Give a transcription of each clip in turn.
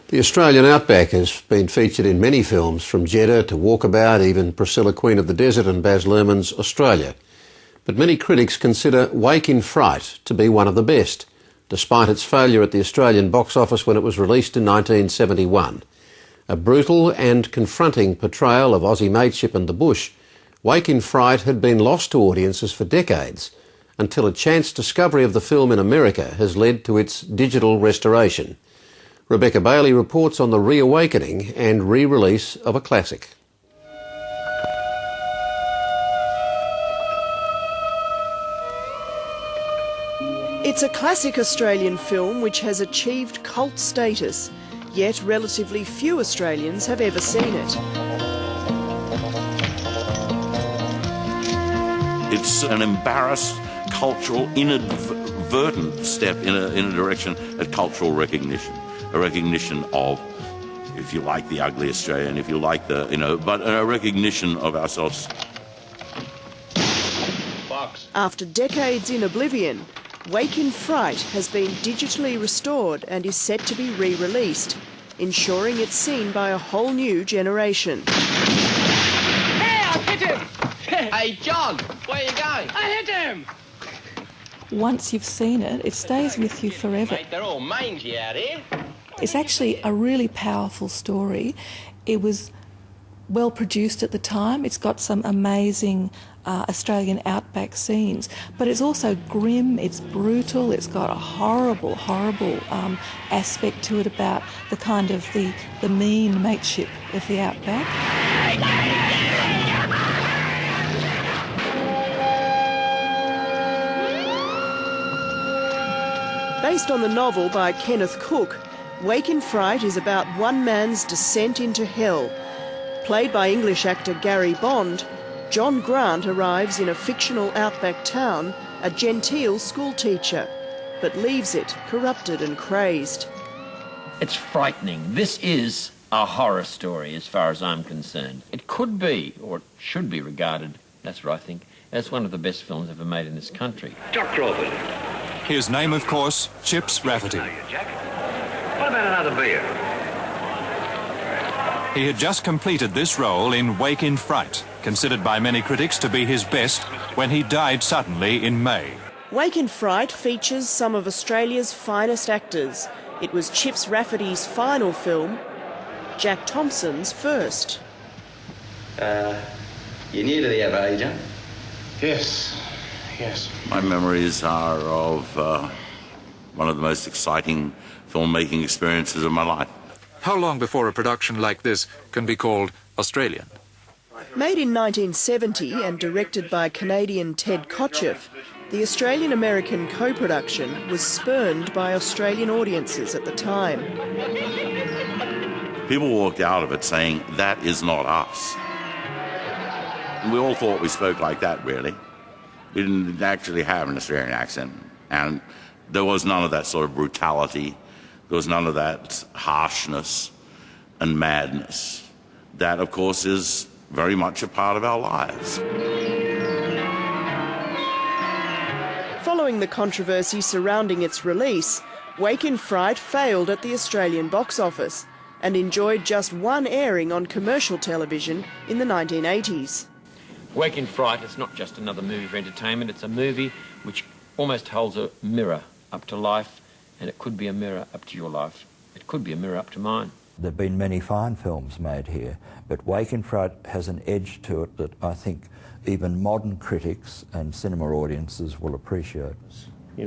The Australian outback has been featured in many films, from Jeddah to Walkabout, even Priscilla, Queen of the Desert and Baz Luhrmann's Australia. But many critics consider Wake in Fright to be one of the best, despite its failure at the Australian box office when it was released in 1971. A brutal and confronting portrayal of Aussie mateship and the bush, Wake in Fright had been lost to audiences for decades, until a chance discovery of the film in America has led to its digital restoration. Rebecca Bailey reports on the reawakening and re-release of a classic. It's a classic Australian film which has achieved cult status, yet relatively few Australians have ever seen it. It's an embarrassed, cultural, inadvertent step in a direction at cultural recognition. A recognition of, if you like, the ugly Australian, if you like the, but a recognition of ourselves. After decades in oblivion, Wake in Fright has been digitally restored and is set to be re-released, ensuring it's seen by a whole new generation. Hey, I hit him! Hey, John, where are you going? I hit him! Once you've seen it, it stays with you forever. Mate, they're all mangy out here. It's actually a really powerful story. It was well produced at the time. It's got some amazing Australian outback scenes, but it's also grim, it's brutal, it's got a horrible aspect to it about the kind of the mean mateship of the outback. Based on the novel by Kenneth Cook, Wake in Fright is about one man's descent into hell. Played by English actor Gary Bond, John Grant arrives in a fictional outback town, a genteel schoolteacher, but leaves it corrupted and crazed. It's frightening. This is a horror story as far as I'm concerned. It could be, or it should be regarded, that's what I think, as one of the best films ever made in this country. Jack Crawford. His name, of course, Chips Rafferty. Jack. What about another beer? He had just completed this role in Wake in Fright, considered by many critics to be his best, when he died suddenly in May. Wake in Fright features some of Australia's finest actors. It was Chips Rafferty's final film, Jack Thompson's first. You're new to the app, are you, John? Yes. My memories are of one of the most exciting filmmaking experiences of my life. How long before a production like this can be called Australian? Made in 1970 and directed by Canadian Ted Kotcheff, the Australian-American co-production was spurned by Australian audiences at the time. People walked out of it saying, that is not us. And we all thought we spoke like that, really. We didn't actually have an Australian accent. And there was none of that sort of brutality. There was none of that harshness and madness. That, of course, is very much a part of our lives. Following the controversy surrounding its release, Wake in Fright failed at the Australian box office and enjoyed just one airing on commercial television in the 1980s. Wake in Fright is not just another movie for entertainment, it's a movie which almost holds a mirror up to life, and it could be a mirror up to your life. It could be a mirror up to mine. There have been many fine films made here, but Wake in Fright has an edge to it that I think even modern critics and cinema audiences will appreciate.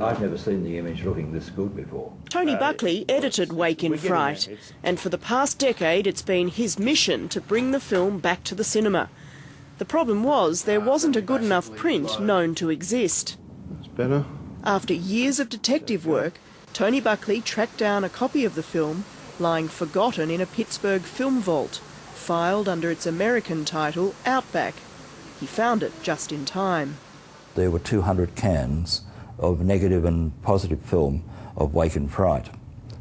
I've never seen the image looking this good before. Tony Buckley edited Wake in Fright, and for the past decade it's been his mission to bring the film back to the cinema. The problem was there wasn't a good enough print known to exist. It's better. After years of detective work, Tony Buckley tracked down a copy of the film lying forgotten in a Pittsburgh film vault, filed under its American title, Outback. He found it just in time. There were 200 cans of negative and positive film of Wake in Fright,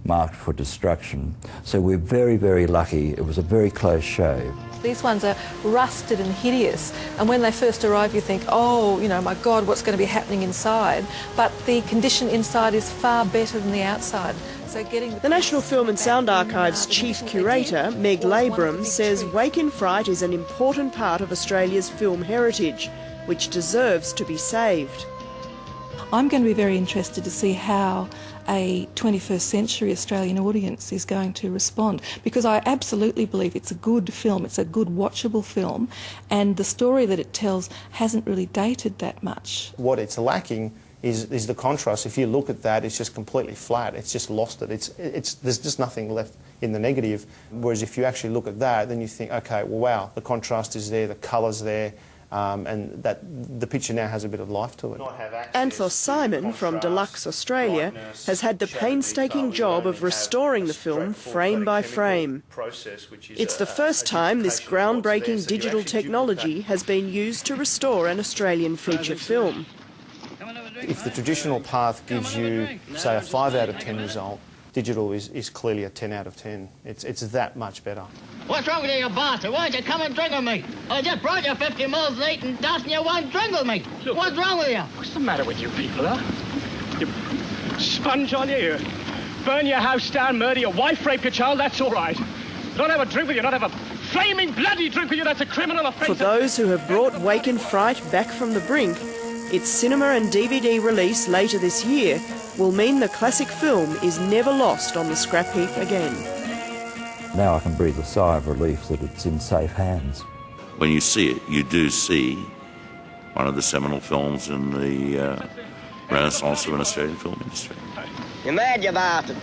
marked for destruction. So we're very, very lucky. It was a very close shave. These ones are rusted and hideous, and when they first arrive you think, oh, you know, my God, what's going to be happening inside? But the condition inside is far better than the outside. So the National Film and Sound Archive's Chief Curator, Meg Labram, says Wake in Fright is an important part of Australia's film heritage, which deserves to be saved. I'm going to be very interested to see how a 21st century Australian audience is going to respond, because I absolutely believe it's a good film, it's a good watchable film, and the story that it tells hasn't really dated that much. What it's lacking is the contrast. If you look at that, it's just completely flat, it's just lost it. There's just nothing left in the negative, whereas if you actually look at that, then you think, okay, well, wow, the contrast is there, the colour's there, and that the picture now has a bit of life to it. Anthos Simon from Deluxe Australia has had the painstaking job of restoring the film frame by frame. It's the first time this groundbreaking digital technology has been used to restore an Australian feature film. If the traditional path gives you, say, a 5 out of 10 result, digital is clearly a 10 out of 10. It's that much better. What's wrong with you, you bastard? Why don't you come and drink with me? I just brought you 50 mils late and dusting you won't drink with me. Look, what's wrong with you? What's the matter with you people, huh? You sponge on you, burn your house down, murder your wife, rape your child, that's all right. Don't have a drink with you, not have a flaming bloody drink with you, that's a criminal offence. For those who have brought Wake in Fright back from the brink, its cinema and DVD release later this year will mean the classic film is never lost on the scrap heap again. Now I can breathe a sigh of relief that it's in safe hands. When you see it, you do see one of the seminal films in the renaissance of an Australian film industry. You're mad, you bastard.